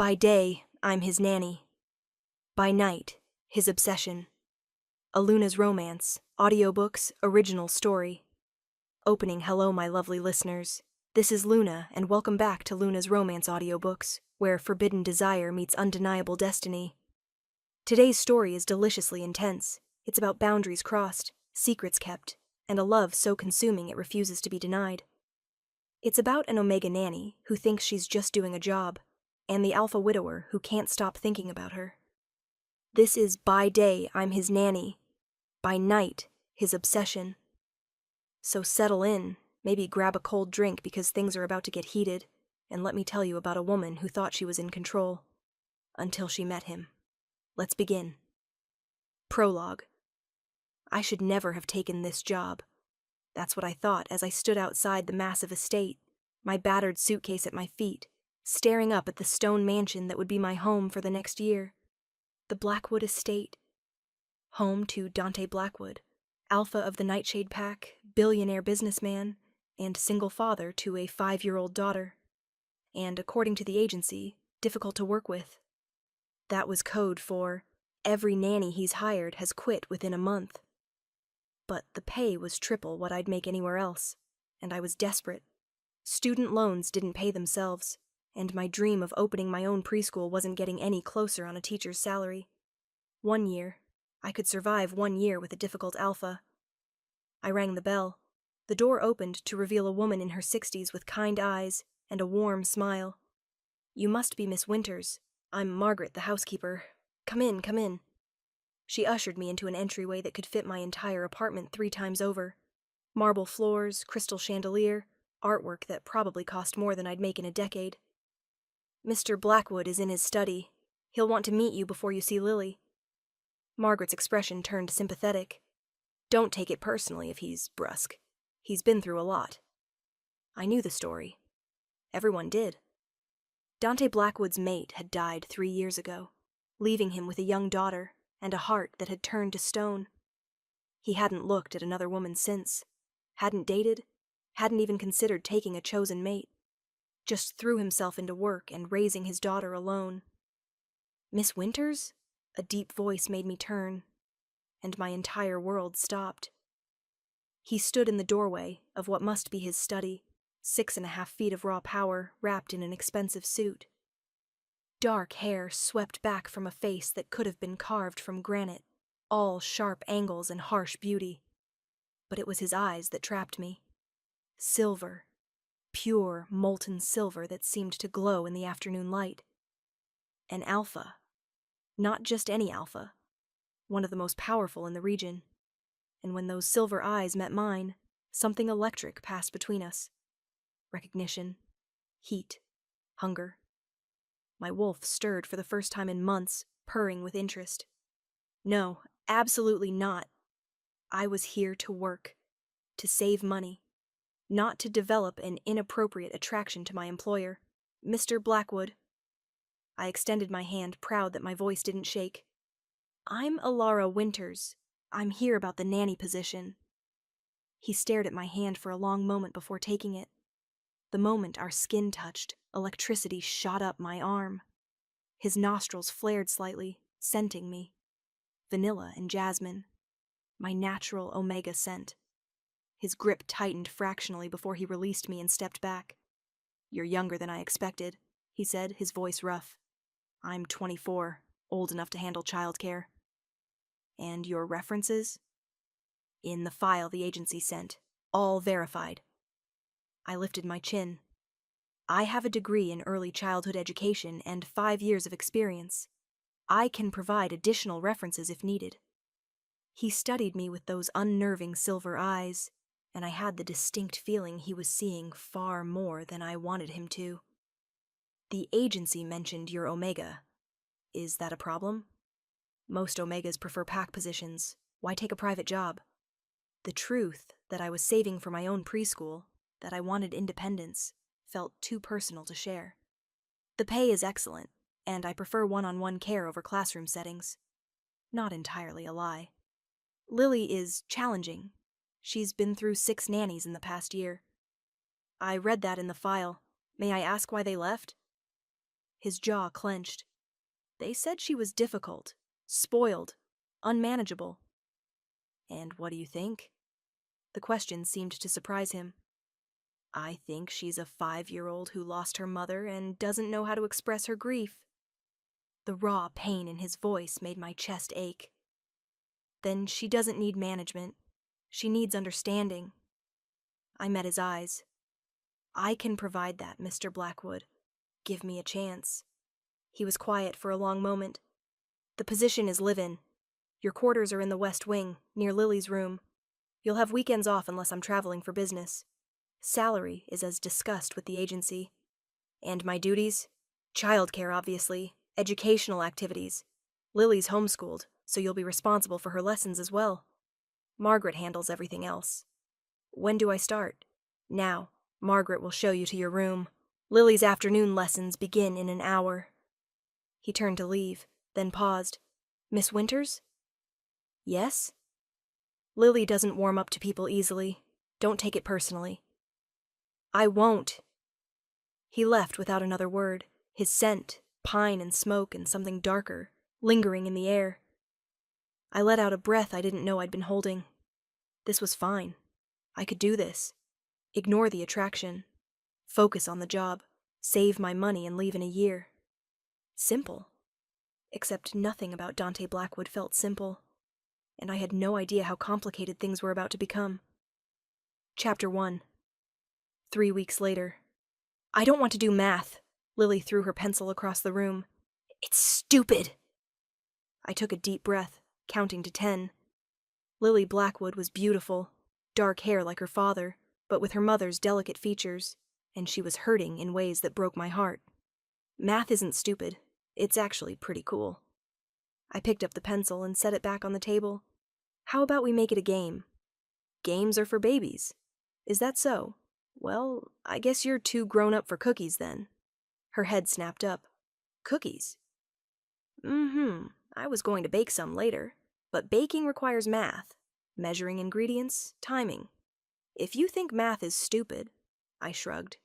By day, I'm his nanny. By night, his obsession. A Luna's Romance, audiobooks, original story. Opening hello, my lovely listeners. This is Luna, and welcome back to Luna's Romance audiobooks, where forbidden desire meets undeniable destiny. Today's story is deliciously intense. It's about boundaries crossed, secrets kept, and a love so consuming it refuses to be denied. It's about an Omega nanny who thinks she's just doing a job, and the alpha widower who can't stop thinking about her. This is By Day, I'm His Nanny. By night, his obsession. So settle in, maybe grab a cold drink because things are about to get heated, and let me tell you about a woman who thought she was in control. Until she met him. Let's begin. Prologue. I should never have taken this job. That's what I thought as I stood outside the massive estate, my battered suitcase at my feet, staring up at the stone mansion that would be my home for the next year. The Blackwood Estate. Home to Dante Blackwood, alpha of the Nightshade Pack, billionaire businessman, and single father to a 5-year-old daughter. And according to the agency, difficult to work with. That was code for, every nanny he's hired has quit within a month. But the pay was triple what I'd make anywhere else, and I was desperate. Student loans didn't pay themselves, and my dream of opening my own preschool wasn't getting any closer on a teacher's salary. I could survive 1 year with a difficult alpha. I rang the bell. The door opened to reveal a woman in her 60s with kind eyes and a warm smile. "You must be Miss Winters. I'm Margaret, the housekeeper. Come in, come in." She ushered me into an entryway that could fit my entire apartment 3 times over. Marble floors, crystal chandelier, artwork that probably cost more than I'd make in a decade. "Mr. Blackwood is in his study. He'll want to meet you before you see Lily." Margaret's expression turned sympathetic. "Don't take it personally if he's brusque. He's been through a lot." I knew the story. Everyone did. Dante Blackwood's mate had died 3 years ago, leaving him with a young daughter and a heart that had turned to stone. He hadn't looked at another woman since, hadn't dated, hadn't even considered taking a chosen mate. Just threw himself into work and raising his daughter alone. "Miss Winters?" A deep voice made me turn, and my entire world stopped. He stood in the doorway of what must be his study, 6.5 feet of raw power wrapped in an expensive suit. Dark hair swept back from a face that could have been carved from granite, all sharp angles and harsh beauty. But it was his eyes that trapped me. Silver. Pure, molten silver that seemed to glow in the afternoon light. An alpha. Not just any alpha. One of the most powerful in the region. And when those silver eyes met mine, something electric passed between us. Recognition. Heat. Hunger. My wolf stirred for the first time in months, purring with interest. No, absolutely not. I was here to work. To save money. Not to develop an inappropriate attraction to my employer, Mr. Blackwood. I extended my hand, proud that my voice didn't shake. "I'm Alara Winters. I'm here about the nanny position." He stared at my hand for a long moment before taking it. The moment our skin touched, electricity shot up my arm. His nostrils flared slightly, scenting me. Vanilla and jasmine. My natural Omega scent. His grip tightened fractionally before he released me and stepped back. "You're younger than I expected," he said, his voice rough. "I'm 24, old enough to handle childcare." "And your references?" "In the file the agency sent, all verified." I lifted my chin. "I have a degree in early childhood education and 5 years of experience. I can provide additional references if needed." He studied me with those unnerving silver eyes, and I had the distinct feeling he was seeing far more than I wanted him to. "The agency mentioned your Omega. Is that a problem? Most Omegas prefer pack positions. Why take a private job?" The truth that I was saving for my own preschool, that I wanted independence, felt too personal to share. "The pay is excellent, and I prefer one-on-one care over classroom settings." Not entirely a lie. "Lily is challenging. She's been through 6 nannies in the past year." "I read that in the file. May I ask why they left?" his jaw clenched. They said she was difficult, spoiled, unmanageable. And what do you think? The question seemed to surprise him. I think she's a 5-year-old who lost her mother and doesn't know how to express her grief. The raw pain in his voice made my chest ache. Then she doesn't need management. She needs understanding. I met his eyes. I can provide that, Mr. Blackwood. Give me a chance. He was quiet for a long moment. The position is live-in. Your quarters are in the West Wing, near Lily's room. You'll have weekends off unless I'm traveling for business. Salary is as discussed with the agency. And my duties? Childcare, obviously. Educational activities. Lily's homeschooled, so you'll be responsible for her lessons as well. Margaret handles everything else. When do I start? Now. Margaret will show you to your room. Lily's afternoon lessons begin in an hour. He turned to leave, then paused. Miss Winters? Yes? Lily doesn't warm up to people easily. Don't take it personally. I won't. He left without another word, his scent, pine and smoke and something darker, lingering in the air. I let out a breath I didn't know I'd been holding. This was fine. I could do this. Ignore the attraction. Focus on the job. Save my money and leave in a year. Simple. Except nothing about Dante Blackwood felt simple, and I had no idea how complicated things were about to become. Chapter 1. 3 weeks later. I don't want to do math. Lily threw her pencil across the room. It's stupid. I took a deep breath, counting to 10. Lily Blackwood was beautiful, dark hair like her father, but with her mother's delicate features, and she was hurting in ways that broke my heart. Math isn't stupid. It's actually pretty cool. I picked up the pencil and set it back on the table. How about we make it a game? Games are for babies. Is that so? Well, I guess you're too grown up for cookies then. Her head snapped up. Cookies? I was going to bake some later, but baking requires math. Measuring ingredients, timing. If you think math is stupid, I shrugged.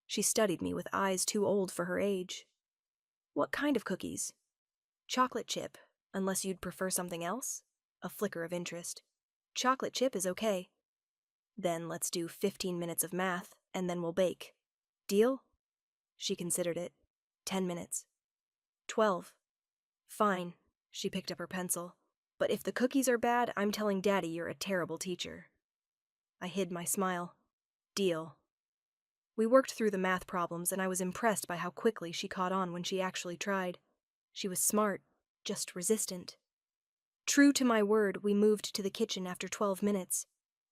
She studied me with eyes too old for her age. What kind of cookies? Chocolate chip, unless you'd prefer something else? A flicker of interest. Chocolate chip is okay. Then let's do 15 minutes of math, and then we'll bake. Deal? She considered it. 10 minutes. 12. Fine. She picked up her pencil. But if the cookies are bad, I'm telling Daddy you're a terrible teacher. I hid my smile. Deal. We worked through the math problems, and I was impressed by how quickly she caught on when she actually tried. She was smart, just resistant. True to my word, we moved to the kitchen after 12 minutes.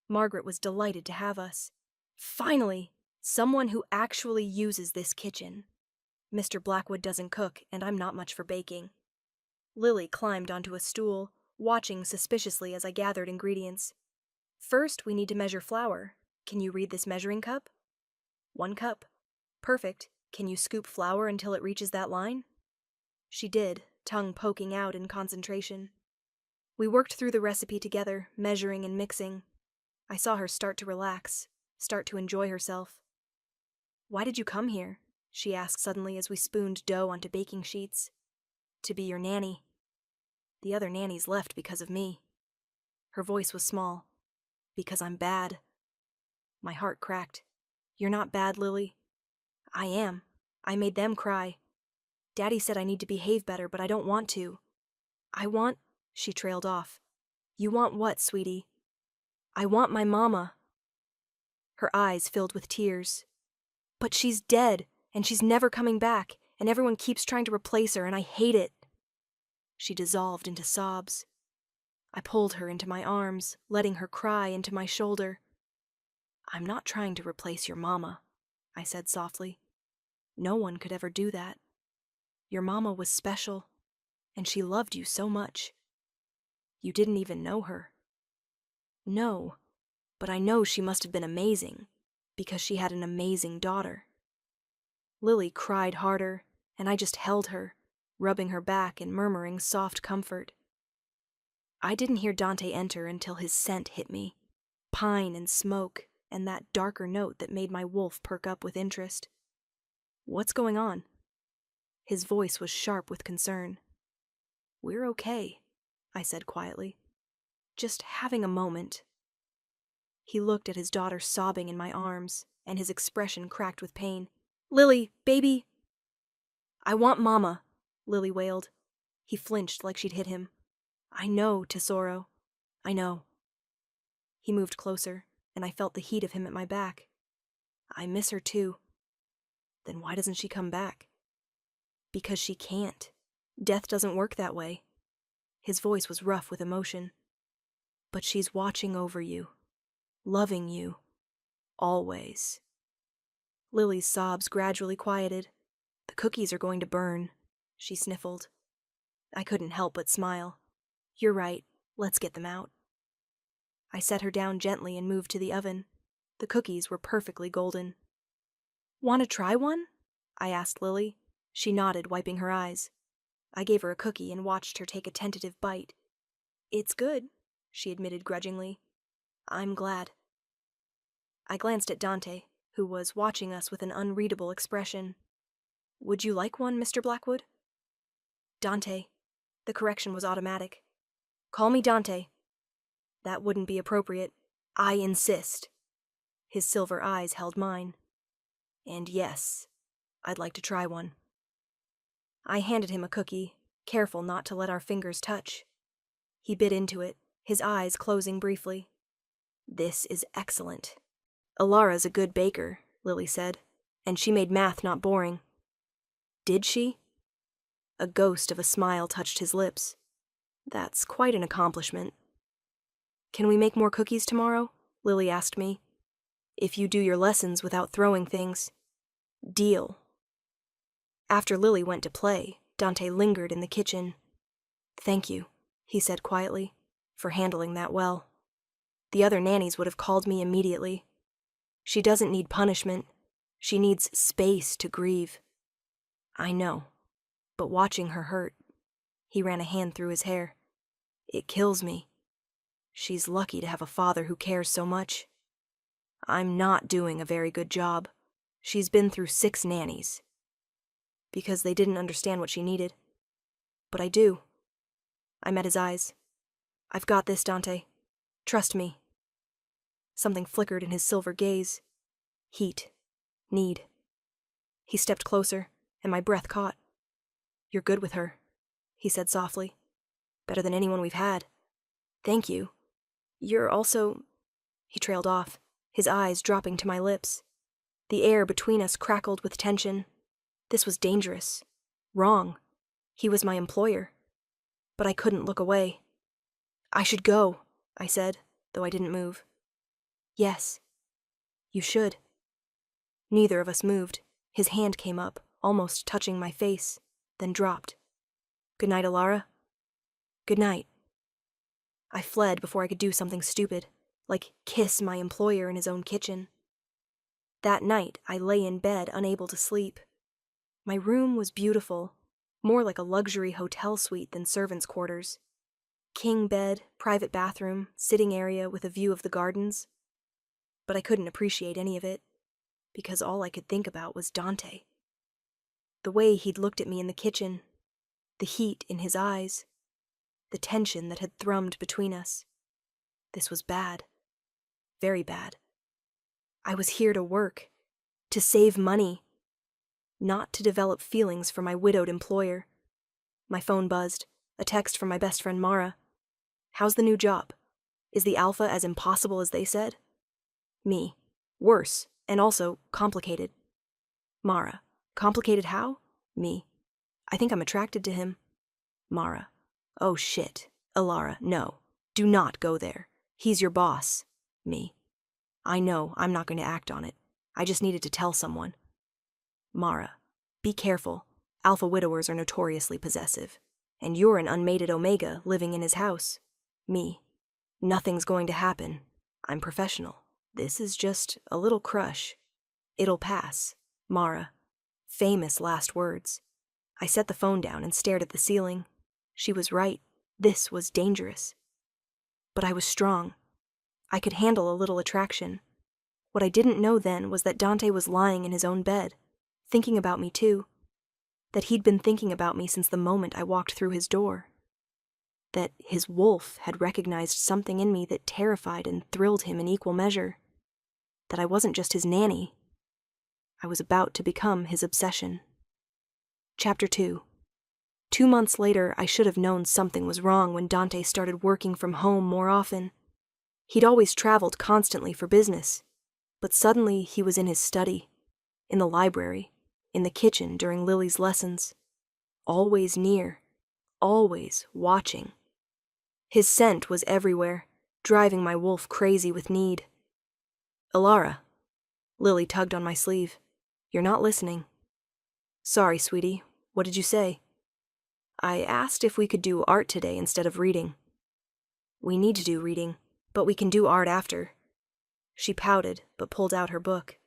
Margaret was delighted to have us. Finally, someone who actually uses this kitchen. Mr. Blackwood doesn't cook, and I'm not much for baking. Lily climbed onto a stool, watching suspiciously as I gathered ingredients. First, we need to measure flour. Can you read this measuring cup? 1 cup. Perfect. Can you scoop flour until it reaches that line? She did, tongue poking out in concentration. We worked through the recipe together, measuring and mixing. I saw her start to relax, start to enjoy herself. Why did you come here? She asked suddenly as we spooned dough onto baking sheets. To be your nanny. The other nannies left because of me. Her voice was small. Because I'm bad. My heart cracked. You're not bad, Lily. I am. I made them cry. Daddy said I need to behave better, but I don't want to. I want... She trailed off. You want what, sweetie? I want my mama. Her eyes filled with tears. But she's dead, and she's never coming back, and everyone keeps trying to replace her, and I hate it. She dissolved into sobs. I pulled her into my arms, letting her cry into my shoulder. I'm not trying to replace your mama, I said softly. No one could ever do that. Your mama was special, and she loved you so much. You didn't even know her. No, but I know she must have been amazing, because she had an amazing daughter. Lily cried harder, and I just held her, rubbing her back and murmuring soft comfort. I didn't hear Dante enter until his scent hit me, pine and smoke, and that darker note that made my wolf perk up with interest. What's going on? His voice was sharp with concern. "We're okay," I said quietly. "Just having a moment." He looked at his daughter sobbing in my arms, and his expression cracked with pain. "Lily, baby!" "I want Mama," Lily wailed. He flinched like she'd hit him. "I know, Tesoro. I know." He moved closer, and I felt the heat of him at my back. "I miss her too." "Then why doesn't she come back?" "Because she can't. Death doesn't work that way." His voice was rough with emotion. "But she's watching over you. Loving you. Always." Lily's sobs gradually quieted. "The cookies are going to burn," she sniffled. I couldn't help but smile. "You're right. Let's get them out." I set her down gently and moved to the oven. The cookies were perfectly golden. "Want to try one?" I asked Lily. She nodded, wiping her eyes. I gave her a cookie and watched her take a tentative bite. "It's good," she admitted grudgingly. "I'm glad." I glanced at Dante, who was watching us with an unreadable expression. "Would you like one, Mr. Blackwood?" "Dante." The correction was automatic. "Call me Dante." "That wouldn't be appropriate. I insist." His silver eyes held mine. "And yes, I'd like to try one." I handed him a cookie, careful not to let our fingers touch. He bit into it, his eyes closing briefly. "This is excellent." "Alara's a good baker," Lily said, "and she made math not boring." "Did she?" A ghost of a smile touched his lips. "That's quite an accomplishment." "Can we make more cookies tomorrow?" Lily asked me. "If you do your lessons without throwing things." "Deal." After Lily went to play, Dante lingered in the kitchen. "Thank you," he said quietly, "for handling that well. The other nannies would have called me immediately. She doesn't need punishment. She needs space to grieve." "I know, but watching her hurt," he ran a hand through his hair, "it kills me. She's lucky to have a father who cares so much. I'm not doing a very good job. She's been through 6 nannies. Because they didn't understand what she needed. But I do." I met his eyes. "I've got this, Dante. Trust me." Something flickered in his silver gaze. Heat. Need. He stepped closer, and my breath caught. "You're good with her," he said softly. "Better than anyone we've had." "Thank you. You're also—" He trailed off, his eyes dropping to my lips. The air between us crackled with tension. This was dangerous. Wrong. He was my employer. But I couldn't look away. "I should go," I said, though I didn't move. "Yes. You should." Neither of us moved. His hand came up, almost touching my face, then dropped. "Good night, Alara." "Good night." I fled before I could do something stupid, like kiss my employer in his own kitchen. That night, I lay in bed, unable to sleep. My room was beautiful, more like a luxury hotel suite than servants' quarters. King bed, private bathroom, sitting area with a view of the gardens. But I couldn't appreciate any of it, because all I could think about was Dante. The way he'd looked at me in the kitchen, the heat in his eyes, the tension that had thrummed between us. This was bad. Very bad. I was here to work, to save money, not to develop feelings for my widowed employer. My phone buzzed, a text from my best friend Mara. "How's the new job? Is the alpha as impossible as they said?" Me. "Worse, and also complicated." Mara. "Complicated how?" Me. "I think I'm attracted to him." Mara. "Oh shit. Alara, no. Do not go there. He's your boss." Me. "I know, I'm not going to act on it. I just needed to tell someone." Mara. "Be careful. Alpha widowers are notoriously possessive. And you're an unmated Omega living in his house." Me. "Nothing's going to happen. I'm professional. This is just a little crush. It'll pass." Mara. Famous last words. I set the phone down and stared at the ceiling. She was right. This was dangerous. But I was strong. I could handle a little attraction. What I didn't know then was that Dante was lying in his own bed, thinking about me too. that he'd been thinking about me since the moment I walked through his door. That his wolf had recognized something in me that terrified and thrilled him in equal measure. That I wasn't just his nanny. I was about to become his obsession. Chapter 2. 2 months later, I should have known something was wrong when Dante started working from home more often. He'd always traveled constantly for business, but suddenly he was in his study, in the library, in the kitchen during Lily's lessons. Always near, always watching. His scent was everywhere, driving my wolf crazy with need. "Alara." Lily tugged on my sleeve. "You're not listening." "Sorry, sweetie. What did you say?" "I asked if we could do art today instead of reading." "We need to do reading, but we can do art after." She pouted, but pulled out her book.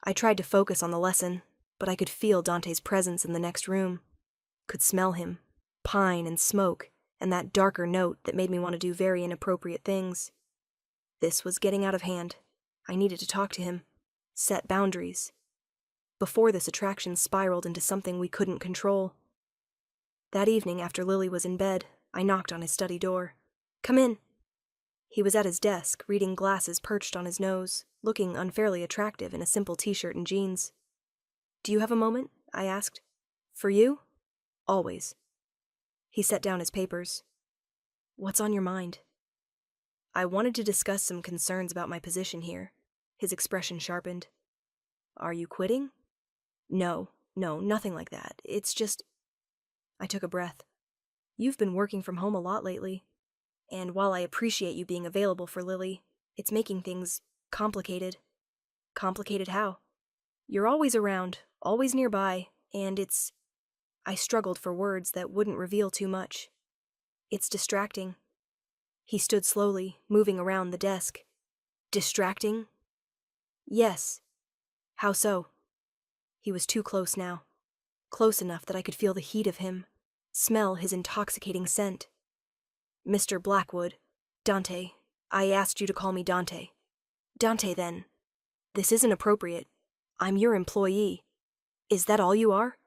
I tried to focus on the lesson, but I could feel Dante's presence in the next room. Could smell him, pine and smoke, and that darker note that made me want to do very inappropriate things. This was getting out of hand. I needed to talk to him, set boundaries, before this attraction spiraled into something we couldn't control. That evening, after Lily was in bed, I knocked on his study door. "Come in." He was at his desk, reading glasses perched on his nose, looking unfairly attractive in a simple t-shirt and jeans. "Do you have a moment?" I asked. "For you?" "Always." He set down his papers. "What's on your mind?" I wanted to discuss some concerns about my position here. His expression sharpened. "Are you quitting?" No, nothing like that. It's just..." I took a breath. "You've been working from home a lot lately. And while I appreciate you being available for Lily, it's making things complicated." "Complicated how?" "You're always around, always nearby, and it's..." I struggled for words that wouldn't reveal too much. "It's distracting." He stood slowly, moving around the desk. "Distracting?" "Yes." "How so?" He was too close now. Close enough that I could feel the heat of him, smell his intoxicating scent. "Mr. Blackwood, Dante, I asked you to call me Dante." "Dante, then. This isn't appropriate. I'm your employee. Is that all you are?"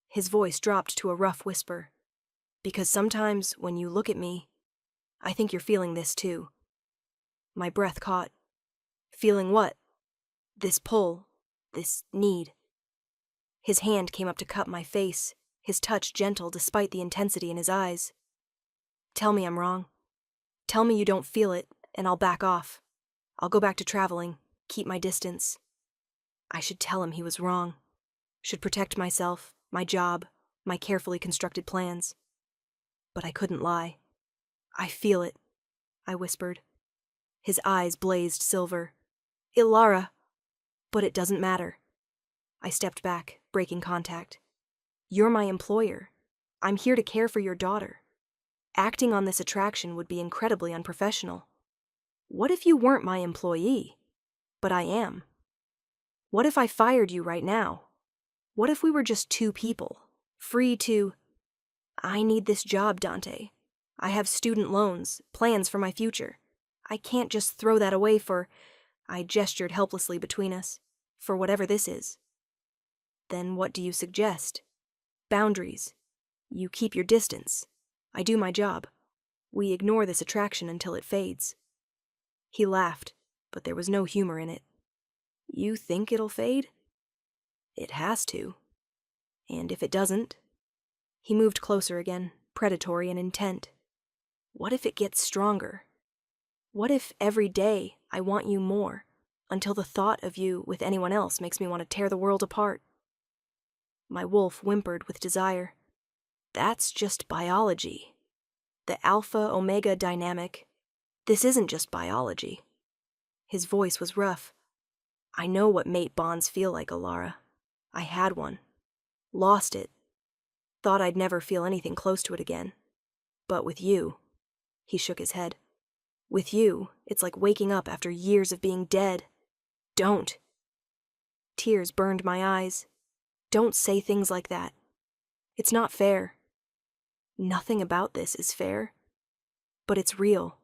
His voice dropped to a rough whisper. "Because sometimes, when you look at me, I think you're feeling this too." My breath caught. "Feeling what?" "This pull, this need." His hand came up to cup my face, his touch gentle despite the intensity in his eyes. "Tell me I'm wrong. Tell me you don't feel it, and I'll back off. I'll go back to traveling, keep my distance." I should tell him he was wrong. Should protect myself, my job, my carefully constructed plans. But I couldn't lie. "I feel it," I whispered. His eyes blazed silver. "Ilara." "But it doesn't matter." I stepped back, breaking contact. "You're my employer. I'm here to care for your daughter. Acting on this attraction would be incredibly unprofessional. What if you weren't my employee? But I am. What if I fired you right now? What if we were just two people, free to..." "I need this job, Dante. I have student loans, plans for my future. I can't just throw that away for..." I gestured helplessly between us. "For whatever this is." "Then what do you suggest?" "Boundaries. You keep your distance. I do my job. We ignore this attraction until it fades." He laughed, but there was no humor in it. "You think it'll fade?" "It has to. And if it doesn't..." He moved closer again, predatory and intent. "What if it gets stronger? What if every day I want you more, until the thought of you with anyone else makes me want to tear the world apart?" My wolf whimpered with desire. "That's just biology. The alpha-omega dynamic. This isn't just biology." His voice was rough. "I know what mate bonds feel like, Alara. I had one. Lost it. Thought I'd never feel anything close to it again. But with you..." He shook his head. "With you, it's like waking up after years of being dead. Don't." Tears burned my eyes. "Don't say things like that. It's not fair." "Nothing about this is fair. But it's real."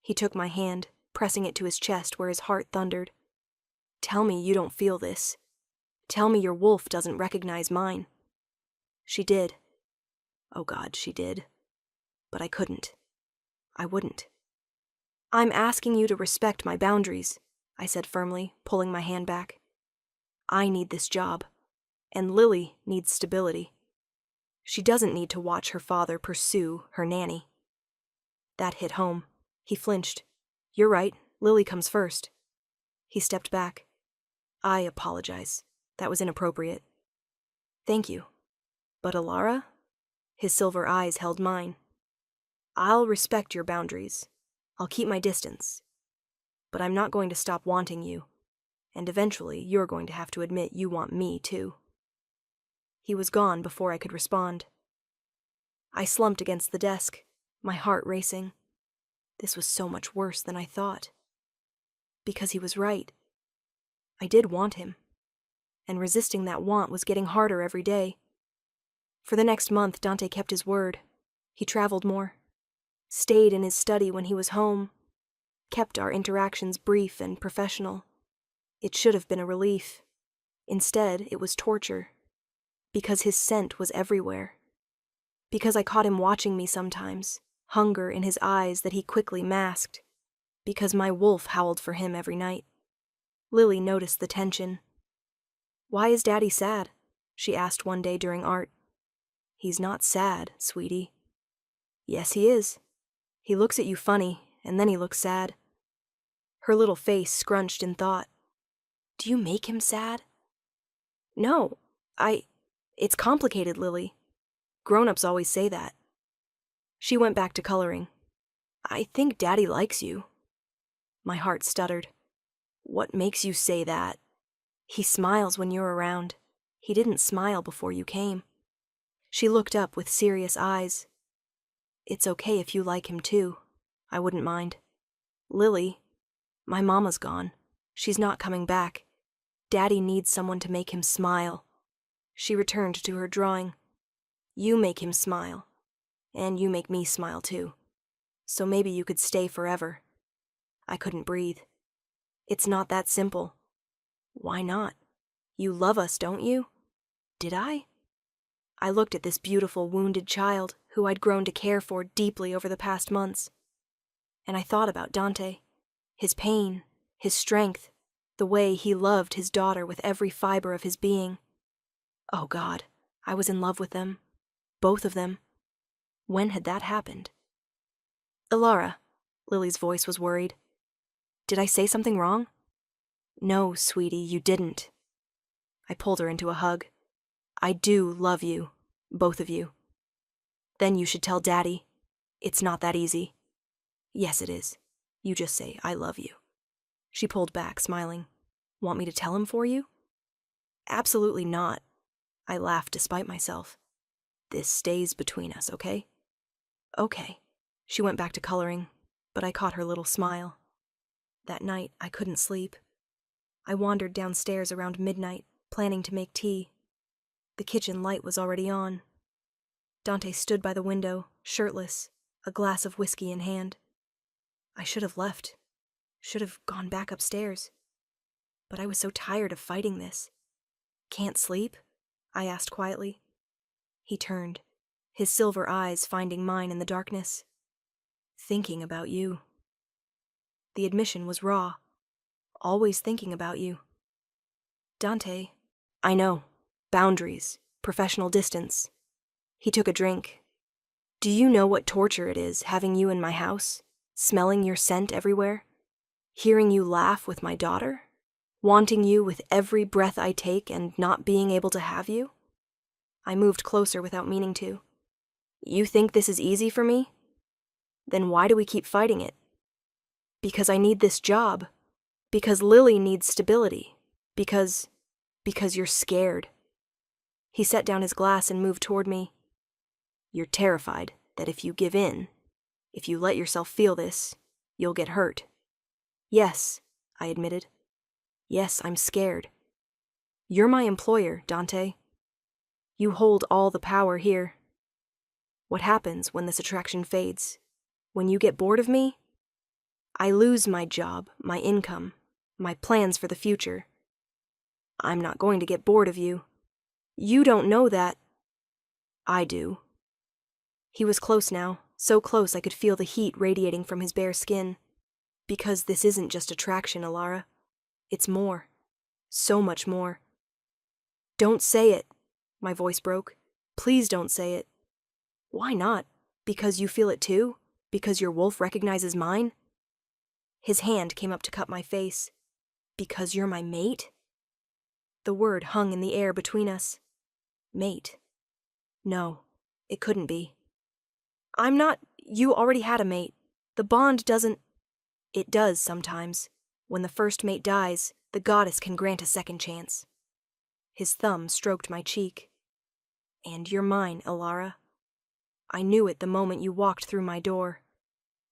He took my hand, pressing it to his chest where his heart thundered. "Tell me you don't feel this. Tell me your wolf doesn't recognize mine. She did. Oh God, she did. But I couldn't. I wouldn't. I'm asking you to respect my boundaries, I said firmly, pulling my hand back. I need this job, and Lily needs stability. She doesn't need to watch her father pursue her nanny. That hit home. He flinched. You're right, Lily comes first. He stepped back. I apologize. That was inappropriate. Thank you. But Alara? His silver eyes held mine. I'll respect your boundaries. I'll keep my distance. But I'm not going to stop wanting you, and eventually you're going to have to admit you want me too. He was gone before I could respond. I slumped against the desk, my heart racing. This was so much worse than I thought. Because he was right. I did want him, and resisting that want was getting harder every day. For the next month, Dante kept his word. He traveled more, stayed in his study when he was home, kept our interactions brief and professional. It should have been a relief. Instead, it was torture. Because his scent was everywhere. Because I caught him watching me sometimes, hunger in his eyes that he quickly masked. Because my wolf howled for him every night. Lily noticed the tension. Why is Daddy sad? She asked one day during art. He's not sad, sweetie. Yes, he is. He looks at you funny, and then he looks sad. Her little face scrunched in thought. Do you make him sad? No, it's complicated, Lily. Grown-ups always say that. She went back to coloring. I think Daddy likes you. My heart stuttered. What makes you say that? He smiles when you're around. He didn't smile before you came. She looked up with serious eyes. It's okay if you like him too. I wouldn't mind. Lily, my mama's gone. She's not coming back. Daddy needs someone to make him smile. She returned to her drawing. You make him smile. And you make me smile too. So maybe you could stay forever. I couldn't breathe. It's not that simple. Why not? You love us, don't you? Did I? I looked at this beautiful, wounded child who I'd grown to care for deeply over the past months. And I thought about Dante, his pain, his strength, the way he loved his daughter with every fiber of his being. Oh God, I was in love with them. Both of them. When had that happened? Alara, Lily's voice was worried. Did I say something wrong? No, sweetie, you didn't. I pulled her into a hug. I do love you, both of you. Then you should tell Daddy. It's not that easy. Yes, it is. You just say, I love you. She pulled back, smiling. Want me to tell him for you? Absolutely not. I laughed despite myself. This stays between us, okay? Okay. She went back to coloring, but I caught her little smile. That night, I couldn't sleep. I wandered downstairs around midnight, planning to make tea. The kitchen light was already on. Dante stood by the window, shirtless, a glass of whiskey in hand. I should have left. Should have gone back upstairs. But I was so tired of fighting this. Can't sleep? I asked quietly. He turned, his silver eyes finding mine in the darkness. Thinking about you. The admission was raw. Always thinking about you. Dante, I know. Boundaries. Professional distance. He took a drink. Do you know what torture it is having you in my house? Smelling your scent everywhere? Hearing you laugh with my daughter? Wanting you with every breath I take and not being able to have you? I moved closer without meaning to. You think this is easy for me? Then why do we keep fighting it? Because I need this job. Because Lily needs stability. Because you're scared. He set down his glass and moved toward me. You're terrified that if you give in, if you let yourself feel this, you'll get hurt. Yes, I admitted. Yes, I'm scared. You're my employer, Dante. You hold all the power here. What happens when this attraction fades? When you get bored of me? I lose my job, my income, my plans for the future. I'm not going to get bored of you. You don't know that. I do. He was close now, so close I could feel the heat radiating from his bare skin. Because this isn't just attraction, Alara. It's more. So much more. Don't say it, my voice broke. Please don't say it. Why not? Because you feel it too? Because your wolf recognizes mine? His hand came up to cup my face. Because you're my mate? The word hung in the air between us. Mate. No, it couldn't be. I'm not. You already had a mate. The bond doesn't. It does sometimes. When the first mate dies, the goddess can grant a second chance. His thumb stroked my cheek. And you're mine, Alara. I knew it the moment you walked through my door.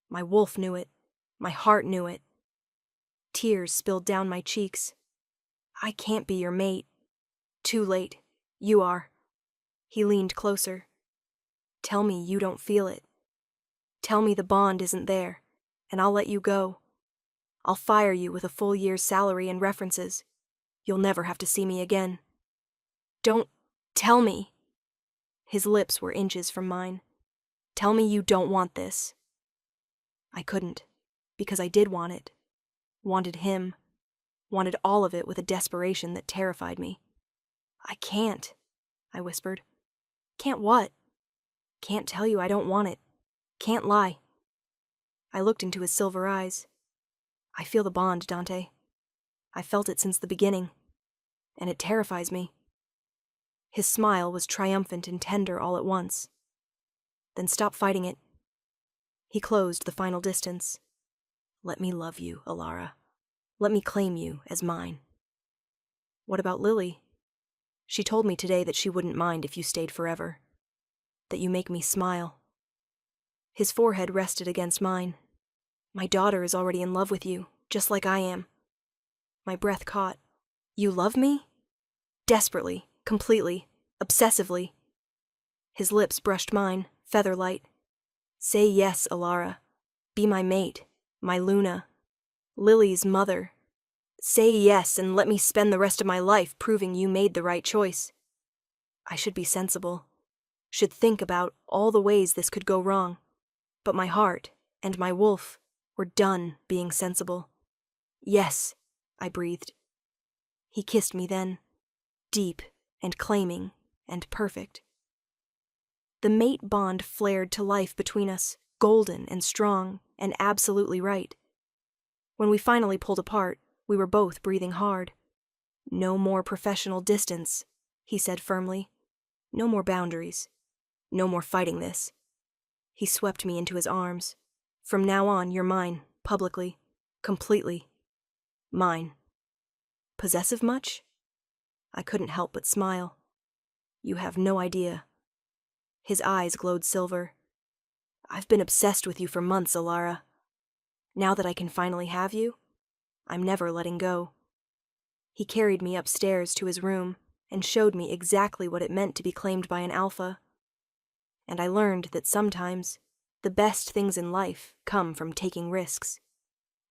My wolf knew it. My heart knew it. Tears spilled down my cheeks. I can't be your mate. Too late. You are. He leaned closer. Tell me you don't feel it. Tell me the bond isn't there, and I'll let you go. I'll fire you with a full year's salary and references. You'll never have to see me again. Don't tell me. His lips were inches from mine. Tell me you don't want this. I couldn't, because I did want it. Wanted him. Wanted all of it with a desperation that terrified me. I can't, I whispered. Can't what? Can't tell you I don't want it. Can't lie. I looked into his silver eyes. I feel the bond, Dante. I felt it since the beginning, and it terrifies me. His smile was triumphant and tender all at once. Then stop fighting it. He closed the final distance. Let me love you, Alara. Let me claim you as mine. What about Lily? She told me today that she wouldn't mind if you stayed forever. That you make me smile. His forehead rested against mine. My daughter is already in love with you, just like I am. My breath caught. You love me? Desperately, completely, obsessively. His lips brushed mine, feather-light. Say yes, Alara. Be my mate, my Luna. Lily's mother. Say yes and let me spend the rest of my life proving you made the right choice. I should be sensible. Should think about all the ways this could go wrong. But my heart and my wolf were done being sensible. Yes, I breathed. He kissed me then, deep and claiming and perfect. The mate bond flared to life between us, golden and strong and absolutely right. When we finally pulled apart, we were both breathing hard. No more professional distance, he said firmly. No more boundaries. No more fighting this. He swept me into his arms. From now on, you're mine, publicly, completely. Mine. Possessive much? I couldn't help but smile. You have no idea. His eyes glowed silver. I've been obsessed with you for months, Alara. Now that I can finally have you, I'm never letting go. He carried me upstairs to his room and showed me exactly what it meant to be claimed by an alpha. And I learned that sometimes the best things in life come from taking risks,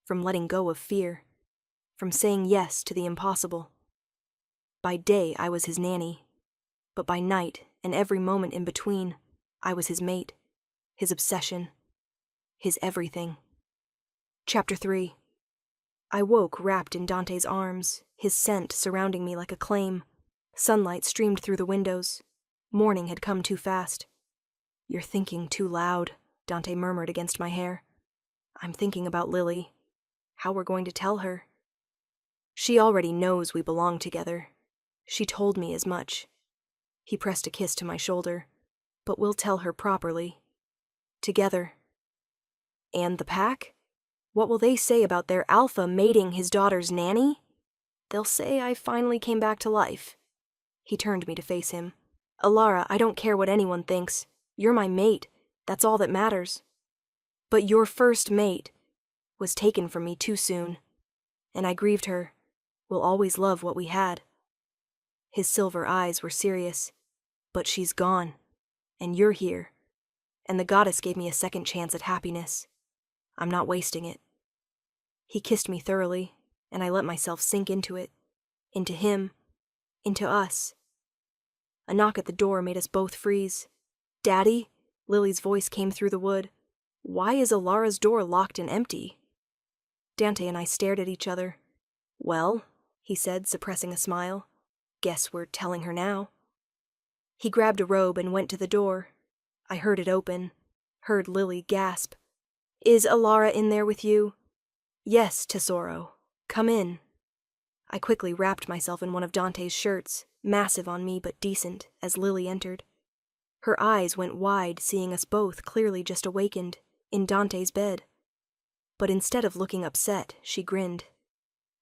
from letting go of fear, from saying yes to the impossible. By day, I was his nanny, but by night and every moment in between, I was his mate, his obsession, his everything. Chapter 3. I woke wrapped in Dante's arms, his scent surrounding me like a claim. Sunlight streamed through the windows. Morning had come too fast. You're thinking too loud, Dante murmured against my hair. I'm thinking about Lily. How we're going to tell her. She already knows we belong together. She told me as much. He pressed a kiss to my shoulder. But we'll tell her properly. Together. And the pack? What will they say about their alpha mating his daughter's nanny? They'll say I finally came back to life. He turned me to face him. Alara, I don't care what anyone thinks. You're my mate. That's all that matters. But your first mate was taken from me too soon, and I grieved her. We'll always love what we had. His silver eyes were serious. But she's gone, and you're here, and the goddess gave me a second chance at happiness. I'm not wasting it. He kissed me thoroughly, and I let myself sink into it, into him, into us. A knock at the door made us both freeze. "Daddy?" Lily's voice came through the wood. "Why is Alara's door locked and empty?" Dante and I stared at each other. "Well," he said, suppressing a smile. "Guess we're telling her now." He grabbed a robe and went to the door. I heard it open, heard Lily gasp. "Is Alara in there with you?" "Yes, Tesoro. Come in." I quickly wrapped myself in one of Dante's shirts, massive on me but decent, as Lily entered. Her eyes went wide, seeing us both clearly just awakened, in Dante's bed. But instead of looking upset, she grinned.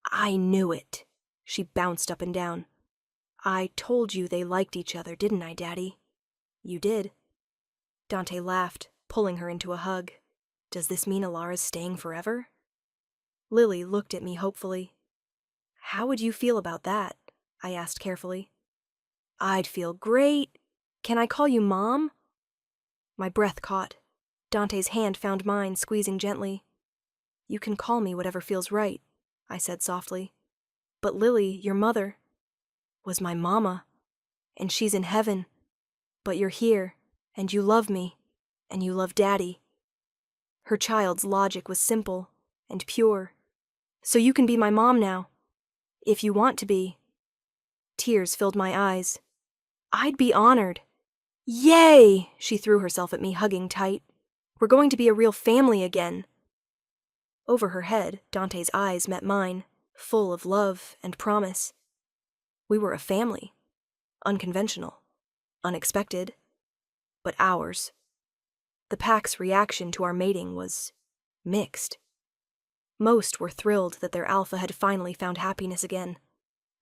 "I knew it." She bounced up and down. "I told you they liked each other, didn't I, Daddy?" "You did." Dante laughed, pulling her into a hug. "Does this mean Alara's staying forever?" Lily looked at me hopefully. "How would you feel about that?" I asked carefully. "I'd feel great. Can I call you Mom?" My breath caught. Dante's hand found mine, squeezing gently. "You can call me whatever feels right," I said softly. "But Lily, your mother, was my mama, and she's in heaven. But you're here, and you love me, and you love Daddy." Her child's logic was simple and pure. "So you can be my mom now, if you want to be." Tears filled my eyes. "I'd be honored." "Yay!" She threw herself at me, hugging tight. "We're going to be a real family again." Over her head, Dante's eyes met mine, full of love and promise. We were a family. Unconventional. Unexpected. But ours. The pack's reaction to our mating was mixed. Most were thrilled that their alpha had finally found happiness again.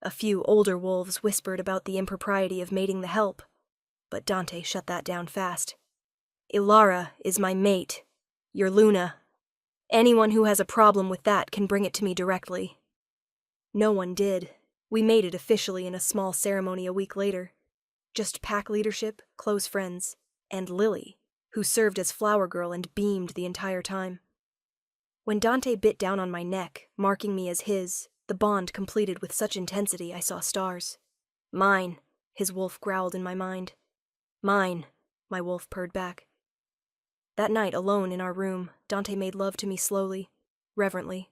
A few older wolves whispered about the impropriety of mating the help, but Dante shut that down fast. "Alara is my mate, your Luna. Anyone who has a problem with that can bring it to me directly." No one did. We mated officially in a small ceremony a week later. Just pack leadership, close friends, and Lily, who served as flower girl and beamed the entire time. When Dante bit down on my neck, marking me as his, the bond completed with such intensity I saw stars. "Mine," his wolf growled in my mind. "Mine," my wolf purred back. That night, alone in our room, Dante made love to me slowly, reverently.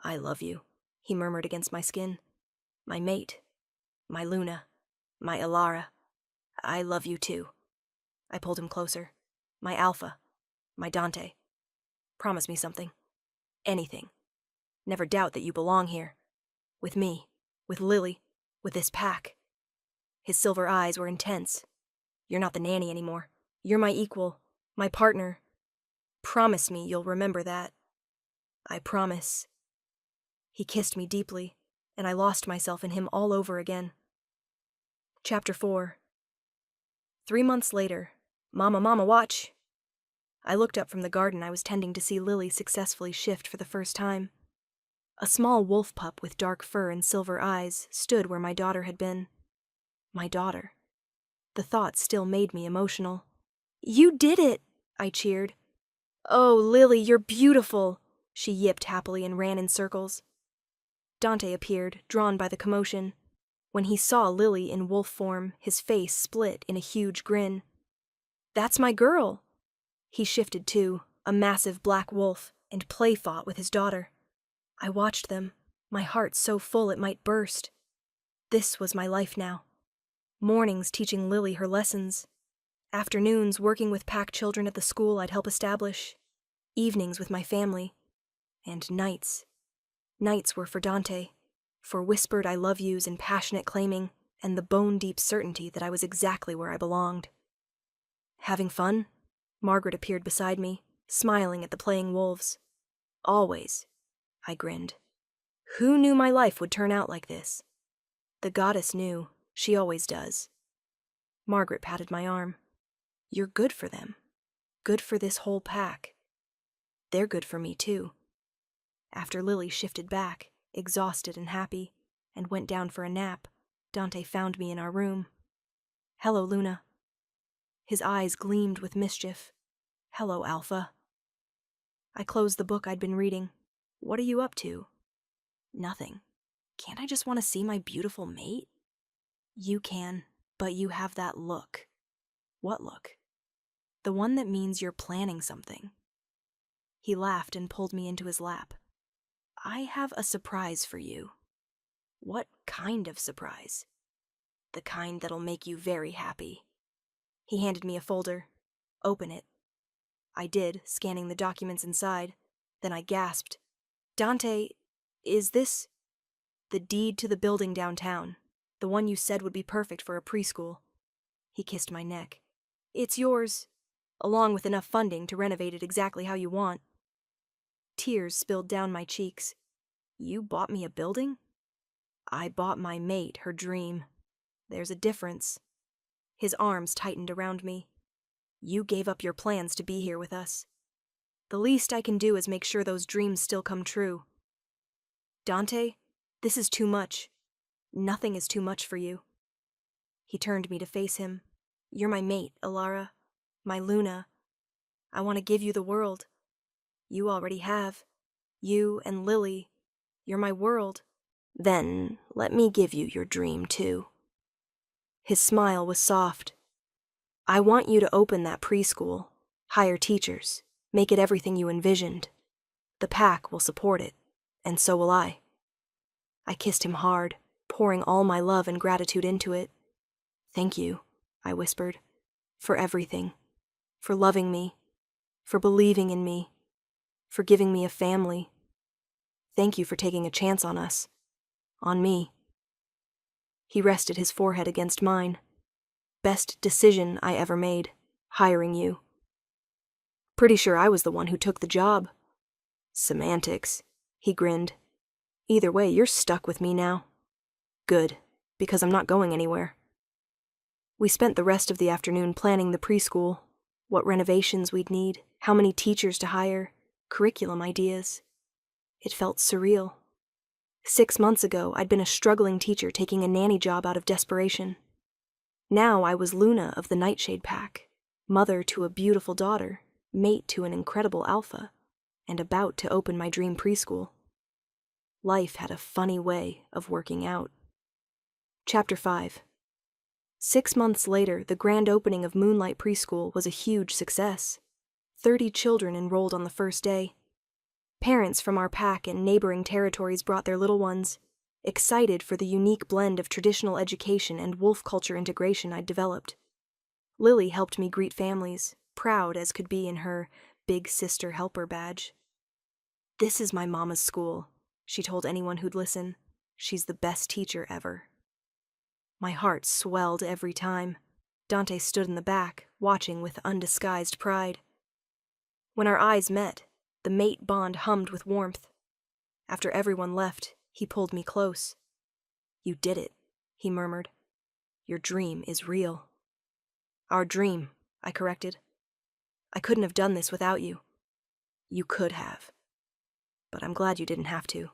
"I love you," he murmured against my skin. "My mate, my Luna, my Alara. I love you too." I pulled him closer. "My Alpha, my Dante. Promise me something. Anything. Never doubt that you belong here. With me, with Lily, with this pack." His silver eyes were intense. "You're not the nanny anymore. You're my equal, my partner. Promise me you'll remember that." "I promise." He kissed me deeply, and I lost myself in him all over again. Chapter 4. 3 months later. Mama, watch!" I looked up from the garden I was tending to see Lily successfully shift for the first time. A small wolf pup with dark fur and silver eyes stood where my daughter had been. My daughter. The thought still made me emotional. "You did it!" I cheered. "Oh, Lily, you're beautiful!" She yipped happily and ran in circles. Dante appeared, drawn by the commotion. When he saw Lily in wolf form, his face split in a huge grin. "That's my girl!" He shifted too, a massive black wolf, and play fought with his daughter. I watched them, my heart so full it might burst. This was my life now. Mornings teaching Lily her lessons. Afternoons working with pack children at the school I'd help establish. Evenings with my family. And nights. Nights were for Dante, for whispered I love yous and passionate claiming, and the bone-deep certainty that I was exactly where I belonged. "Having fun?" Margaret appeared beside me, smiling at the playing wolves. "Always," I grinned. Who knew my life would turn out like this? The goddess knew. She always does. Margaret patted my arm. "You're good for them. Good for this whole pack. They're good for me, too." After Lily shifted back, exhausted and happy, and went down for a nap, Dante found me in our room. "Hello, Luna." His eyes gleamed with mischief. "Hello, Alpha." I closed the book I'd been reading. "What are you up to?" "Nothing. Can't I just want to see my beautiful mate?" "You can, but But you have that look. What look? The one that means you're planning something. He laughed and pulled me into his lap. I have a surprise for you. What kind of surprise? The kind that'll make you very happy. He handed me a folder. Open it. I did, scanning the documents inside. Then I gasped. Dante, is this the deed to the building downtown? The one you said would be perfect for a preschool. He kissed my neck. It's yours, along with enough funding to renovate it exactly how you want. Tears spilled down my cheeks. You bought me a building? I bought my mate her dream. There's a difference. His arms tightened around me. You gave up your plans to be here with us. The least I can do is make sure those dreams still come true. Dante, this is too much. Nothing is too much for you. He turned me to face him. You're my mate, Alara. My Luna. I want to give you the world. You already have. You and Lily. You're my world. Then let me give you your dream, too. His smile was soft. I want you to open that preschool, hire teachers, make it everything you envisioned. The pack will support it, and so will I. I kissed him hard, pouring all my love and gratitude into it. Thank you, I whispered, for everything, for loving me, for believing in me, for giving me a family. Thank you for taking a chance on us, on me. He rested his forehead against mine. Best decision I ever made, hiring you. Pretty sure I was the one who took the job. Semantics, he grinned. Either way, you're stuck with me now. Good, because I'm not going anywhere. We spent the rest of the afternoon planning the preschool, what renovations we'd need, how many teachers to hire, curriculum ideas. It felt surreal. 6 months ago, I'd been a struggling teacher taking a nanny job out of desperation. Now I was Luna of the Nightshade Pack, mother to a beautiful daughter, mate to an incredible alpha, and about to open my dream preschool. Life had a funny way of working out. Chapter 5. 6 months later, the grand opening of Moonlight Preschool was a huge success. 30 children enrolled on the first day. Parents from our pack and neighboring territories brought their little ones, excited for the unique blend of traditional education and wolf culture integration I'd developed. Lily helped me greet families, proud as could be in her big sister helper badge. This is my mama's school, she told anyone who'd listen. She's the best teacher ever. My heart swelled every time. Dante stood in the back, watching with undisguised pride. When our eyes met, the mate bond hummed with warmth. After everyone left, he pulled me close. You did it, he murmured. Your dream is real. Our dream, I corrected. I couldn't have done this without you. You could have. But I'm glad you didn't have to.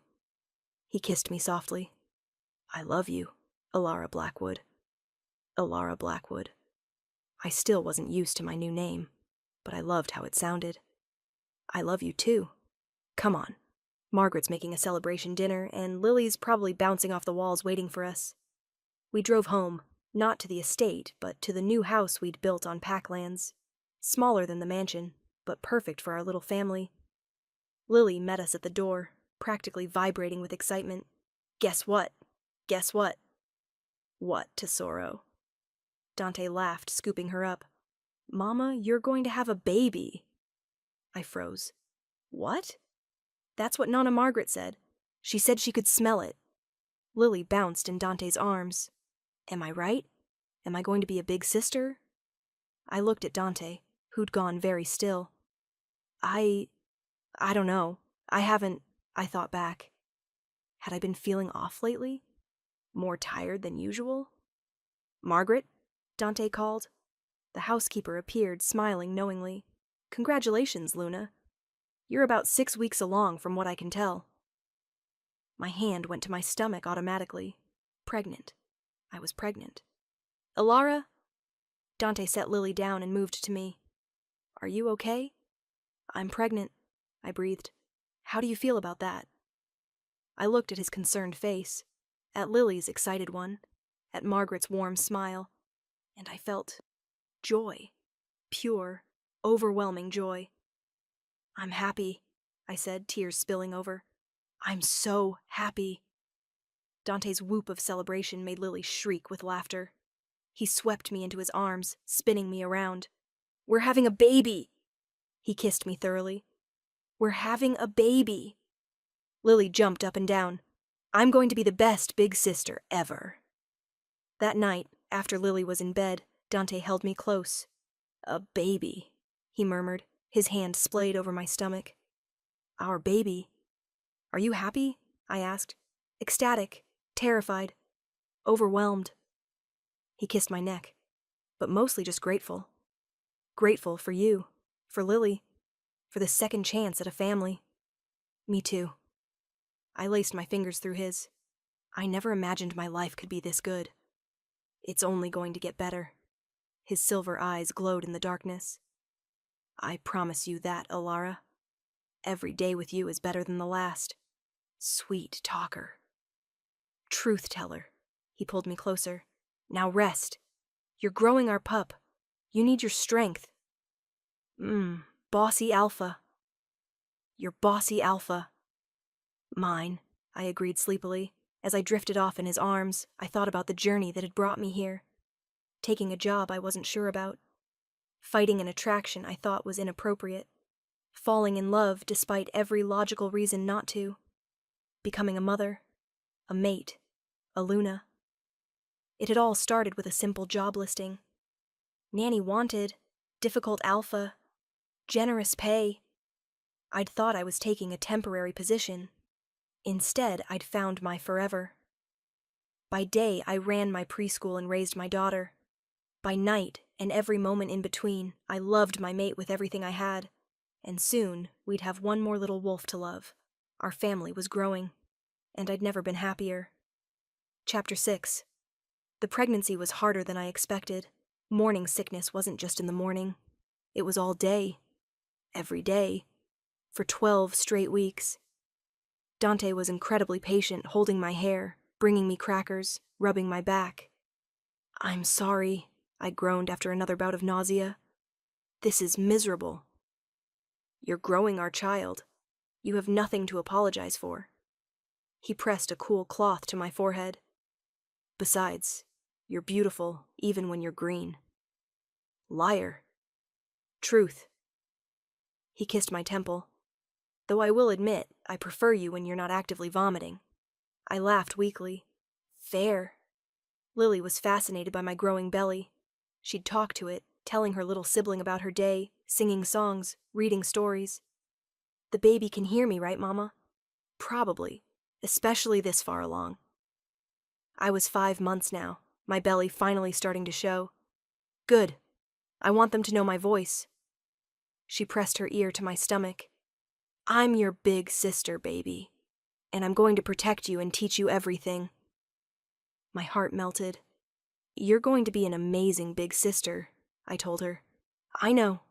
He kissed me softly. I love you, Alara Blackwood. Alara Blackwood. I still wasn't used to my new name, but I loved how it sounded. I love you too. Come on. Margaret's making a celebration dinner, and Lily's probably bouncing off the walls waiting for us. We drove home, not to the estate, but to the new house we'd built on Packlands. Smaller than the mansion, but perfect for our little family. Lily met us at the door, practically vibrating with excitement. Guess what? Guess what? What, Tesoro? Dante laughed, scooping her up. Mama, you're going to have a baby. I froze. What? That's what Nana Margaret said. She said she could smell it. Lily bounced in Dante's arms. Am I right? Am I going to be a big sister? I looked at Dante, who'd gone very still. I don't know. I thought back. Had I been feeling off lately? More tired than usual? Margaret? Dante called. The housekeeper appeared, smiling knowingly. Congratulations, Luna. You're about 6 weeks along from what I can tell. My hand went to my stomach automatically. Pregnant. I was pregnant. Alara? Dante set Lily down and moved to me. Are you okay? I'm pregnant, I breathed. How do you feel about that? I looked at his concerned face, at Lily's excited one, at Margaret's warm smile. and I felt joy, pure, overwhelming joy. "I'm happy," I said, tears spilling over. "I'm so happy." Dante's whoop of celebration made Lily shriek with laughter. He swept me into his arms, spinning me around. "We're having a baby!" He kissed me thoroughly. "We're having a baby!" Lily jumped up and down. "I'm going to be the best big sister ever." That night, after Lily was in bed, Dante held me close. "A baby," he murmured, his hand splayed over my stomach. "Our baby. Are you happy?" I asked. Ecstatic, terrified, overwhelmed. He kissed my neck, but mostly just grateful. Grateful for you, for Lily, for the second chance at a family. Me too. I laced my fingers through his. I never imagined my life could be this good. It's only going to get better. His silver eyes glowed in the darkness. "I promise you that, Alara. Every day with you is better than the last. Sweet talker. Truth teller." He pulled me closer. "Now rest. You're growing our pup. You need your strength." Bossy alpha. Your bossy alpha." "Mine," I agreed sleepily. As I drifted off in his arms, I thought about the journey that had brought me here. Taking a job I wasn't sure about. Fighting an attraction I thought was inappropriate. Falling in love despite every logical reason not to. Becoming a mother, a mate, a Luna. It had all started with a simple job listing. Nanny wanted, difficult alpha, generous pay. I'd thought I was taking a temporary position. Instead, I'd found my forever. By day, I ran my preschool and raised my daughter. By night, and every moment in between, I loved my mate with everything I had. And soon, we'd have one more little wolf to love. Our family was growing, and I'd never been happier. Chapter 6. The pregnancy was harder than I expected. Morning sickness wasn't just in the morning. It was all day. Every day. For 12 straight weeks. Dante was incredibly patient, holding my hair, bringing me crackers, rubbing my back. "I'm sorry," I groaned after another bout of nausea. "This is miserable." "You're growing our child. You have nothing to apologize for." He pressed a cool cloth to my forehead. "Besides, you're beautiful even when you're green." "Liar." "Truth." He kissed my temple. "Though I will admit, I prefer you when you're not actively vomiting." I laughed weakly. "Fair." Lily was fascinated by my growing belly. She'd talk to it, telling her little sibling about her day, singing songs, reading stories. "The baby can hear me, right, Mama?" "Probably, especially this far along." I was 5 months now, my belly finally starting to show. "Good. I want them to know my voice." She pressed her ear to my stomach. "I'm your big sister, baby, and I'm going to protect you and teach you everything." My heart melted. "You're going to be an amazing big sister," I told her. "I know."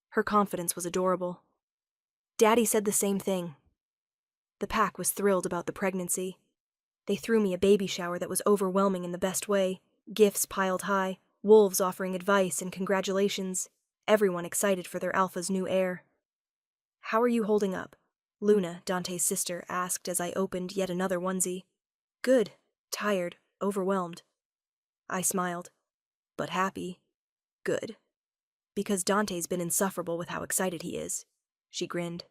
Her confidence was adorable. Daddy said the same thing. The pack was thrilled about the pregnancy. They threw me a baby shower that was overwhelming in the best way, gifts piled high, wolves offering advice and congratulations, everyone excited for their alpha's new heir. "How are you holding up?" Luna, Dante's sister, asked as I opened yet another onesie. "Good, tired, overwhelmed." I smiled. "But happy." "Good. Because Dante's been insufferable with how excited he is." She grinned.